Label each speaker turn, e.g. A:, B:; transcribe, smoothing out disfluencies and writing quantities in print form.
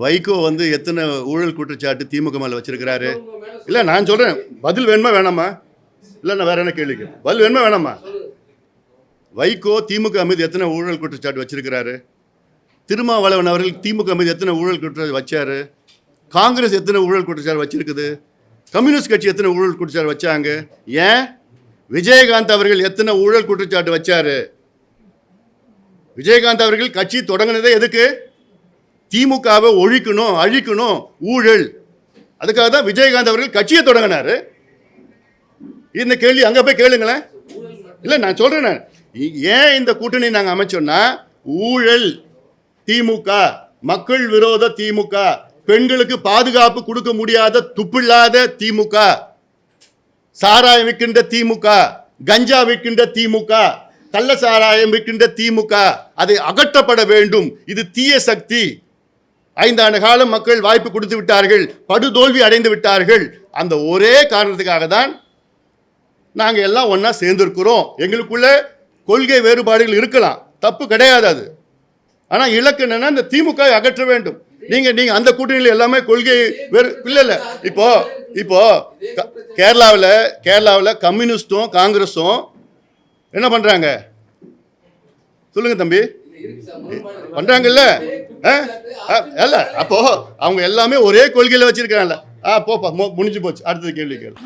A: வைகோ வந்து எத்தனை ஊழல் குற்றச்சாட்டு திமுக மேல வச்சிருக்கிறாரு? இல்ல நான் சொல்றேன், பதில் வேணுமா வேணாமா? இல்ல நான் வேற என்ன கேள்விக்கு பதில் வேணுமா வேணாமா? வைகோ திமுக மீது எத்தனை ஊழல் குற்றச்சாட்டு வச்சிருக்கிறாரு? திருமாவளவன் அவர்கள் திமுக மீது எத்தனை ஊழல் குற்றச்சாட்டு வச்சாரு? காங்கிரஸ் எத்தனை ஊழல் குற்றச்சாட்டு வச்சிருக்குது? கம்யூனிஸ்ட் கட்சி எத்தனை ஊழல் குற்றச்சாட்டு வச்சாங்க? ஏன் விஜயகாந்த் அவர்கள் எத்தனை ஊழல் குற்றச்சாட்டு வச்சாரு? விஜயகாந்த் அவர்கள் கட்சி தொடங்கினதே எதுக்கு? திமுகவை ஒழிக்கணும், அழிக்கணும், ஊழல். அதுக்காக தான் விஜயகாந்த் அவர்கள் கட்சியை தொடங்கினாரு. இந்த கேள்வி அங்க போய் கேளுங்களேன். இல்ல நான் சொல்றேன், ஏன் இந்த கூட்டணி நாங்க அமைச்சோம்னா, ஊழல் திமுக, மக்கள் விரோத திமுக, பெண்களுக்கு பாதுகாப்பு கொடுக்க முடியாத துப்பில்லாத திமுக, சாராயம் விற்கின்ற திமுக, கஞ்சா விற்கின்ற திமுக, கள்ள சாராயம் விற்கின்ற திமுக, அதை அகற்றப்பட வேண்டும். இது தீய சக்தி. 5 ஆண்டு காலம் மக்கள் வாய்ப்பு கொடுத்து விட்டார்கள், படுதோல்வி அடைந்து விட்டார்கள். அந்த ஒரே காரணத்துக்காக தான் நாங்க எல்லாம் ஒன்னா சேர்ந்திருக்கிறோம். எங்களுக்குள்ள கொள்கை வேறுபாடுகள் இருக்கலாம், தப்பு கிடையாது அது. ஆனா இலக்கு என்னன்னா இந்த திமுக அகற்ற வேண்டும். நீங்க அந்த கூட்டணியில் எல்லாமே கொள்கை வேறு இல்ல. இப்போ கேரளாவில் கம்யூனிஸ்டும் காங்கிரஸும் என்ன பண்றாங்க சொல்லுங்க தம்பி, பண்றாங்கல்ல? அப்போ அவங்க எல்லாமே ஒரே கொள்கையில வச்சிருக்காங்கல்ல. போப்பா முடிஞ்சு போச்சு. அடுத்தது கேள்வி கேளு.